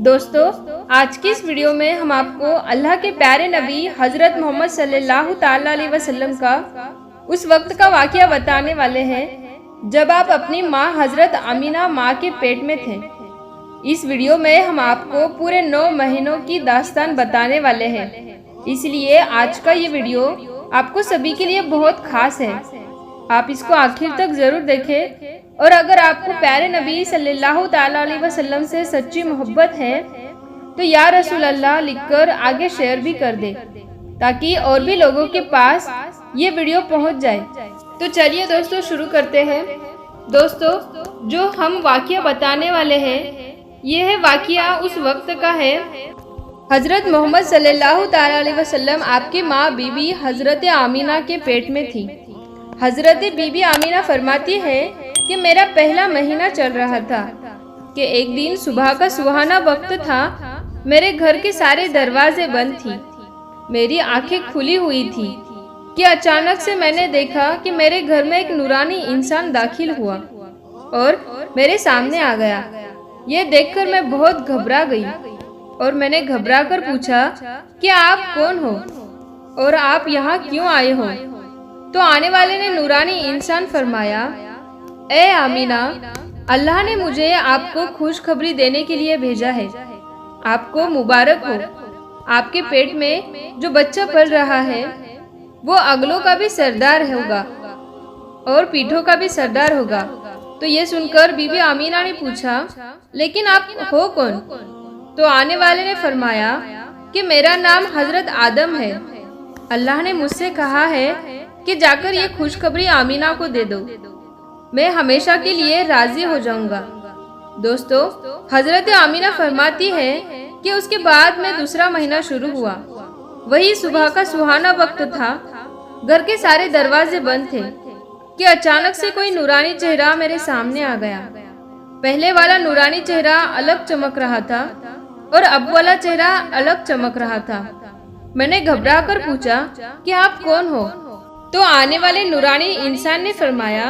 دوستو، آج کی اس ویڈیو میں ہم آپ کو اللہ کے پیارے نبی حضرت محمد صلی اللہ تعالی علیہ وسلم کا اس وقت کا واقعہ بتانے والے ہیں جب آپ اپنی ماں حضرت آمینہ ماں کے پیٹ میں تھے۔ اس ویڈیو میں ہم آپ کو پورے 9 مہینوں کی داستان بتانے والے ہیں، اس لیے آج کا یہ ویڈیو آپ کو سبھی کے لیے بہت خاص ہے۔ آپ اس کو آخر تک ضرور دیکھیں، اور اگر آپ کو پیارے نبی صلی اللہ تعالی علیہ وسلم سے سچی محبت ہے تو یا رسول اللہ لکھ کر آگے شیئر بھی کر دے تاکہ اور بھی لوگوں کے پاس یہ ویڈیو پہنچ جائے۔ تو چلیے دوستو شروع کرتے ہیں۔ دوستو، جو ہم واقعہ بتانے والے ہیں یہ ہے واقعہ اس وقت کا ہے۔ حضرت محمد صلی اللہ تعالی علیہ وسلم آپ کی ماں بی بی حضرت آمینہ کے پیٹ میں تھی۔ حضرت بی بی آمینہ فرماتی ہے کہ میرا پہلا مہینہ چل رہا تھا کہ ایک دن صبح کا سہانا وقت تھا، میرے گھر کے سارے دروازے بند تھی، میری آنکھیں کھلی ہوئی تھی کہ اچانک سے میں نے دیکھا کہ میرے گھر میں ایک نورانی انسان داخل ہوا اور میرے سامنے آ گیا۔ یہ دیکھ کر میں بہت گھبرا گئی اور میں نے گھبرا کر پوچھا کہ آپ کون ہو اور آپ یہاں کیوں آئے ہو؟ تو آنے والے نے نورانی انسان فرمایا، اے آمینہ، اللہ نے مجھے آپ کو خوشخبری دینے کے لیے بھیجا ہے۔ آپ کو مبارک ہو، آپ کے پیٹ میں جو بچہ پل رہا ہے وہ اگلوں کا بھی سردار ہوگا اور پیٹھوں کا بھی سردار ہوگا۔ تو یہ سن کر بی بی آمینہ نے پوچھا، لیکن آپ ہو کون؟ تو آنے والے نے فرمایا کہ میرا نام حضرت آدم ہے، اللہ نے مجھ سے کہا ہے کہ جا کر یہ خوشخبری آمینہ کو دے دو، میں ہمیشہ کے لیے راضی ہو جاؤں گا۔ دوستو، حضرت آمینہ فرماتی ہے کہ اس کے بعد میں دوسرا مہینہ شروع ہوا، وہی صبح کا سہانا وقت تھا، گھر کے سارے دروازے بند تھے کہ اچانک سے کوئی نورانی چہرہ میرے سامنے آ گیا۔ پہلے والا نورانی چہرہ الگ چمک رہا تھا اور اب والا چہرہ الگ چمک رہا تھا۔ میں نے گھبرا کر پوچھا کہ آپ کون ہو؟ تو آنے والے نورانی انسان نے فرمایا،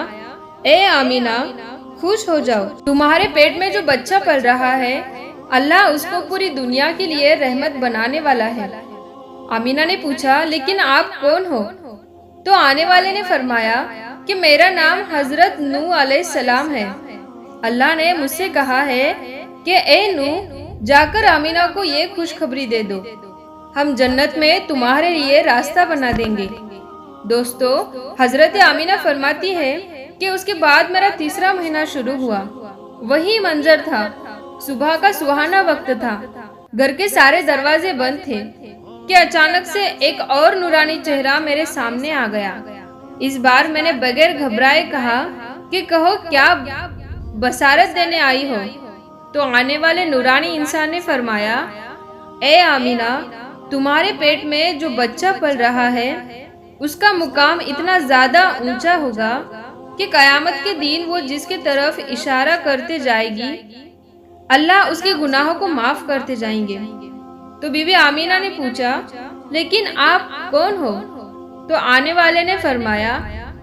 اے آمینہ، خوش ہو جاؤ، تمہارے پیٹ میں جو بچہ پل رہا ہے اللہ اس کو پوری دنیا کے لیے رحمت بنانے والا ہے۔ آمینہ نے پوچھا، لیکن آپ کون ہو؟ تو آنے والے نے فرمایا کہ میرا نام حضرت نوح علیہ السلام ہے، اللہ نے مجھ سے کہا ہے کہ اے نوح، جا کر آمینہ کو یہ خوشخبری دے دو، ہم جنت میں تمہارے لیے راستہ بنا دیں گے۔ دوستو، حضرت آمینہ فرماتی ہے کہ اس کے بعد میرا تیسرا مہینہ شروع ہوا، وہی منظر تھا، صبح کا سہانا وقت تھا، گھر کے سارے دروازے بند تھے کہ اچانک سے ایک اور نورانی چہرہ میرے سامنے آ گیا۔ اس بار میں نے بغیر گھبرائے کہا کہ کہو کیا بشارت دینے آئی ہو؟ تو آنے والے نورانی انسان نے فرمایا، اے آمینہ، تمہارے پیٹ میں جو بچہ پل رہا ہے اس کا مقام اتنا زیادہ اونچا ہوگا کہ قیامت کے دن وہ جس کے طرف اشارہ کرتے جائے گی اللہ اس کے گناہوں کو معاف کرتے جائیں گے۔ تو بی بی آمینہ نے پوچھا، لیکن آپ کون ہو؟ تو آنے والے نے فرمایا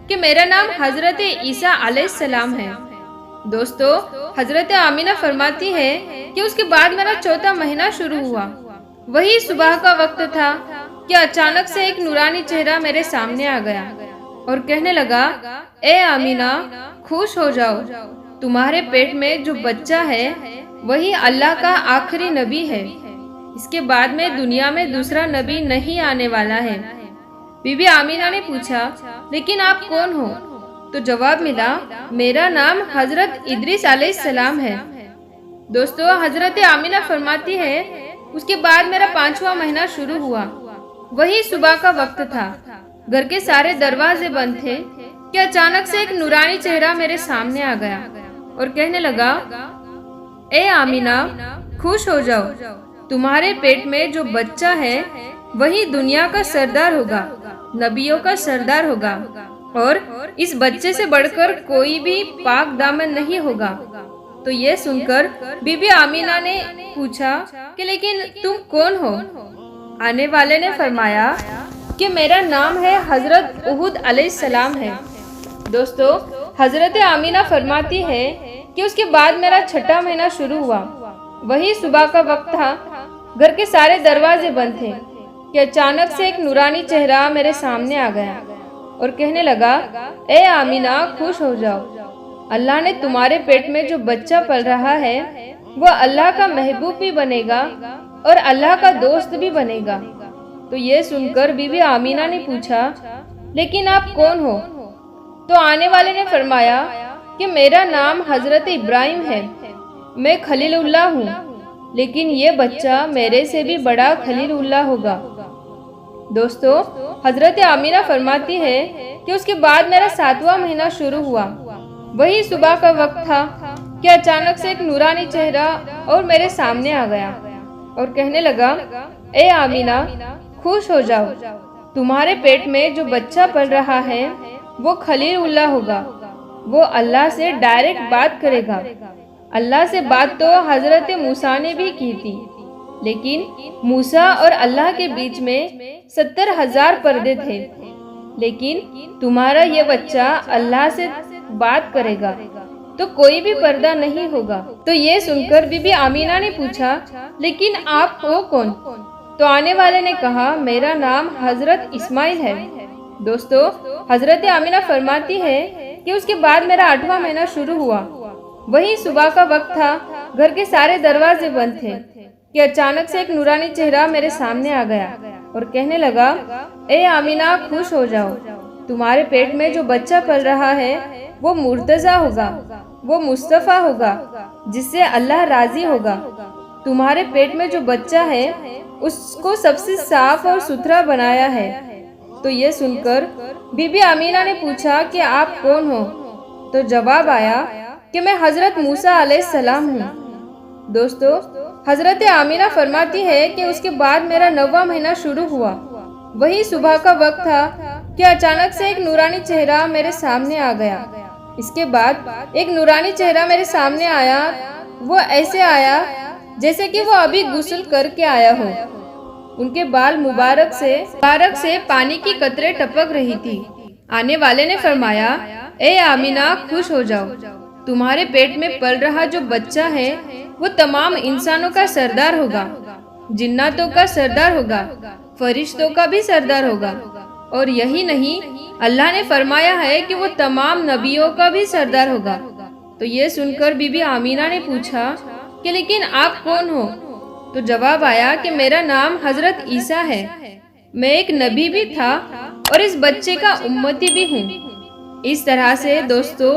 کہ میرا نام حضرت عیسیٰ علیہ السلام ہے۔ دوستو، حضرت آمینہ فرماتی ہے کہ اس کے بعد میرا چوتھا مہینہ شروع ہوا، وہی صبح کا وقت تھا کہ اچانک سے ایک نورانی چہرہ میرے سامنے آ گیا اور کہنے لگا، اے آمینہ، خوش ہو جاؤ، تمہارے پیٹ میں جو بچہ ہے وہی اللہ کا آخری نبی ہے، اس کے بعد میں دنیا میں دوسرا نبی نہیں آنے والا ہے۔ بی بی آمینہ نے پوچھا، لیکن آپ کون ہو؟ تو جواب ملا، میرا نام حضرت ادریس علیہ السلام ہے۔ دوستو، حضرت آمینہ فرماتی ہے اس کے بعد میرا 5واں مہینہ شروع ہوا، وہی صبح کا وقت تھا، گھر کے سارے دروازے بند تھے کہ اچانک سے ایک نورانی چہرہ میرے سامنے آ گیا اور کہنے لگا، اے آمینہ، خوش ہو جاؤ، تمہارے پیٹ میں جو بچہ ہے وہی دنیا کا سردار ہوگا، نبیوں کا سردار ہوگا، اور اس بچے سے بڑھ کر کوئی بھی پاک دامن نہیں ہوگا۔ تو یہ سن کر بی بی آمینہ نے پوچھا کہ لیکن تم کون ہو؟ آنے والے نے فرمایا کہ میرا نام ہے حضرت احد علیہ السلام ہے، दोस्तों, हजरत आमीना फरमाती है कि उसके बाद मेरा छठा महीना शुरू हुआ। वही सुबह का वक्त था, घर के सारे दरवाजे बंद थे कि अचानक से एक नूरानी चेहरा मेरे सामने आ गया और कहने लगा, ए आमीना, खुश हो जाओ, अल्लाह ने तुम्हारे पेट में जो बच्चा पल रहा है वो अल्लाह का महबूब भी बनेगा और अल्लाह का दोस्त भी बनेगा। तो ये सुनकर बीबी आमीना ने पूछा, लेकिन आप कौन हो? तो आने वाले ने फरमाया कि मेरा नाम हजरत इब्राहिम है, मैं खलीलुल्लाह हूँ, लेकिन ये बच्चा मेरे से भी बड़ा खलीलुल्लाह होगा। दोस्तों, हजरत आमीना फरमाती है कि उसके बाद मेरा 7वां महीना शुरू हुआ। वही सुबह का वक्त था कि अचानक से एक नूरानी चेहरा और मेरे सामने आ गया और कहने लगा, ए आमीना, खुश हो जाओ, तुम्हारे पेट में जो बच्चा पल रहा है वो खलीलुल्लाह होगा, वो अल्लाह से डायरेक्ट बात करेगा। अल्लाह से बात तो हजरत मूसा ने भी की थी, लेकिन मूसा और अल्लाह के बीच में 70,000 पर्दे थे, लेकिन तुम्हारा ये बच्चा अल्लाह से बात करेगा तो कोई भी पर्दा नहीं होगा। तो ये सुनकर बीबी आमीना ने पूछा, लेकिन आप हो कौन? तो आने वाले ने कहा, मेरा नाम हजरत इस्माइल है। दोस्तों, हजरत आमीना फरमाती है कि उसके बाद मेरा 8वां महीना शुरू हुआ। वही सुबह का वक्त था, घर के सारे दरवाजे बंद थे कि अचानक से एक नूरानी चेहरा मेरे सामने आ गया और कहने लगा, ए आमीना, खुश हो जाओ, तुम्हारे पेट में जो बच्चा पल रहा है वो मुर्तजा होगा, वो मुस्तफ़ा होगा, जिससे अल्लाह राजी होगा। तुम्हारे पेट में जो बच्चा है उसको सबसे साफ और सुथरा बनाया है। तो ये सुनकर बीबी आमीना ने पूछा कि आप कौन हो? तो जवाब आया कि मैं हजरत मूसा अलैहिस्सलाम हूँ। दोस्तों, हजरत आमीना फरमाती है कि उसके बाद मेरा 9वां महीना शुरू हुआ। वही सुबह का वक्त था कि अचानक से एक नूरानी चेहरा मेरे सामने आ गया। इसके बाद एक नूरानी चेहरा मेरे सामने आया। वो ऐसे आया जैसे कि वो अभी गुस्ल करके आया हो। उनके बाल मुबारक से पानी की कतरे टपक रही थी। आने वाले ने फरमाया, ए आमीना, खुश हो जाओ, तुम्हारे पेट में पल रहा जो बच्चा है वो तमाम इंसानों का सरदार होगा, जिन्नातों का सरदार होगा, फरिश्तों का भी सरदार होगा, और यही नहीं, अल्लाह ने फरमाया है कि वो तमाम नबियों का भी सरदार होगा। तो ये सुनकर बीबी आमीना ने पूछा कि लेकिन आप कौन हो? तो जवाब आया कि मेरा नाम हजरत ईसा है, मैं एक नबी भी था और इस बच्चे का उम्मती भी हूँ। इस तरह से दोस्तों,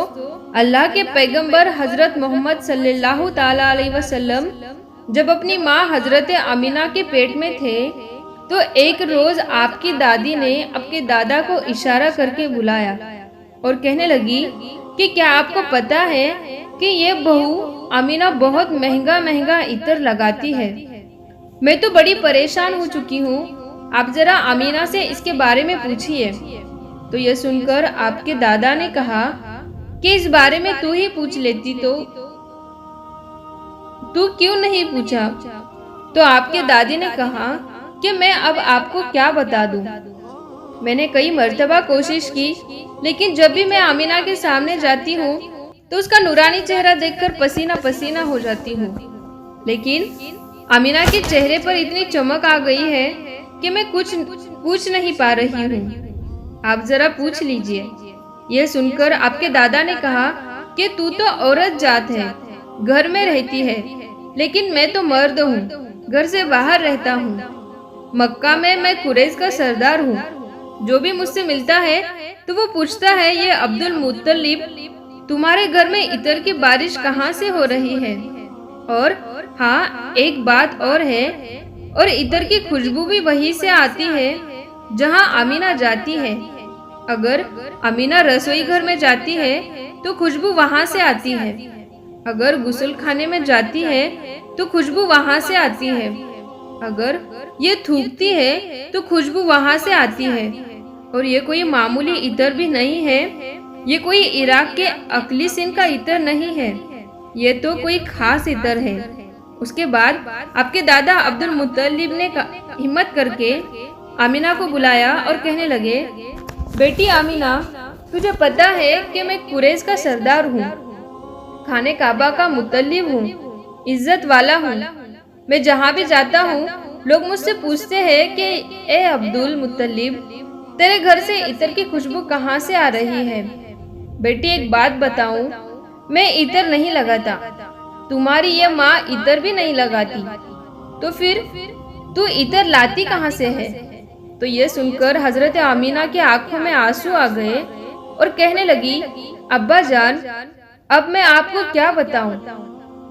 अल्लाह के पैगंबर हजरत मोहम्मद सल्लल्लाहु ताला अलैहि वसल्लम जब अपनी माँ हजरत आमीना के पेट में थे तो एक रोज आपकी दादी ने आपके दादा को इशारा करके बुलाया और कहने लगी कि क्या आपको पता है कि ये बहू आमीना बहुत महंगा महंगा इत्र लगाती है। मैं तो बड़ी परेशान हो चुकी हूँ, आप जरा आमीना से इसके बारे में पूछिए। तो ये सुनकर आपके दादा ने कहा कि इस बारे में तू ही पूछ लेती, तो तू क्यों नहीं पूछा? तो आपके दादी ने कहा कि मैं अब आपको क्या बता दूं। मैंने कई मर्तबा कोशिश की, लेकिन जब भी मैं आमीना के सामने जाती हूँ तो उसका नूरानी चेहरा देखकर पसीना पसीना हो जाती हूँ, लेकिन आमीना के चेहरे पर इतनी चमक आ गई है कि मैं कुछ पूछ नहीं पा रही हूँ। आप जरा पूछ लीजिए। यह सुनकर आपके दादा ने कहा कि तू तो औरत जात है, घर में रहती है, लेकिन मैं तो मर्द हूँ, घर से बाहर रहता हूँ। मक्का में मैं कुरैश का सरदार हूँ। जो भी मुझसे मिलता है तो वो पूछता है, ये अब्दुल मुत्तलिब, तुम्हारे घर में इत्र की बारिश कहाँ से हो रही है? और हाँ, एक बात और है, और इत्र की खुशबू भी वहीं से आती है जहाँ आमीना जाती है। अगर आमीना रसोई घर में जाती है तो खुशबू वहाँ से आती है, अगर गुस्ल खाने में जाती है तो खुशबू वहाँ से आती है, अगर ये थूकती है तो खुशबू वहाँ से आती है। और ये कोई मामूली इत्र भी नहीं है, ये कोई इराक के अकली सिंध का इत्र नहीं है, ये तो कोई खास इत्र है। उसके बाद आपके दादा अब्दुल मुत्तलिब ने हिम्मत करके आमीना को बुलाया और कहने लगे, बेटी आमीना, तुझे पता है कि मैं कुरैश का सरदार हूँ, खाने काबा का मुतल्लिब हूँ, इज्जत वाला हूँ। मैं जहाँ भी जाता हूँ लोग मुझसे पूछते हैं कि ए अब्दुल मुत्तलिब, तेरे घर से इतर की खुशबू कहाँ से आ रही है? बेटी एक बात बताऊं, मैं इतर नहीं लगाता, तुम्हारी ये माँ इतर भी नहीं लगाती, तो फिर तू इतर लाती कहाँ से है? तो ये सुनकर हजरत आमीना की आंखों में आंसू आ गए और कहने लगी, अब्बा जान, अब मैं आपको क्या बताऊं,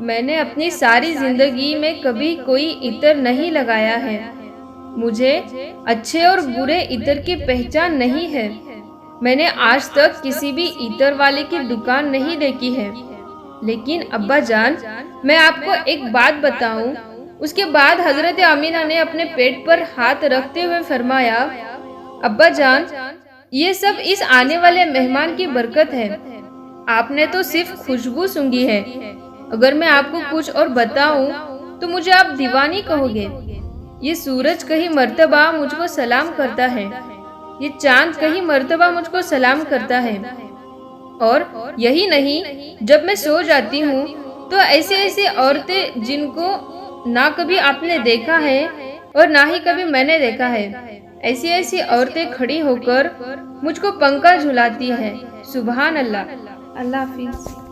मैंने अपनी सारी जिंदगी में कभी कोई इतर नहीं लगाया है, मुझे अच्छे और बुरे इतर की पहचान नहीं है, मैंने आज तक किसी भी इतर वाले की दुकान नहीं देखी है। लेकिन अब्बा जान, मैं आपको एक बात बताऊं। उसके बाद हजरत आमीना ने अपने पेट पर हाथ रखते हुए फरमाया, अब्बा जान, ये सब इस आने वाले मेहमान की बरकत है, आपने तो सिर्फ खुशबू सूंघी है, अगर मैं आपको कुछ और बताऊं तो मुझे आप दीवानी कहोगे। ये सूरज कई मर्तबा मुझको सलाम करता है, ये चांद कई मर्तबा मुझको सलाम करता है, और यही नहीं, जब मैं सो जाती हूँ तो ऐसे ऐसे औरतें जिनको ना कभी आपने देखा है और ना ही कभी मैंने देखा है, ऐसी ऐसी औरतें खड़ी होकर मुझको पंखा झुलाती है। सुभान अल्लाह। अल्लाह हाफिज।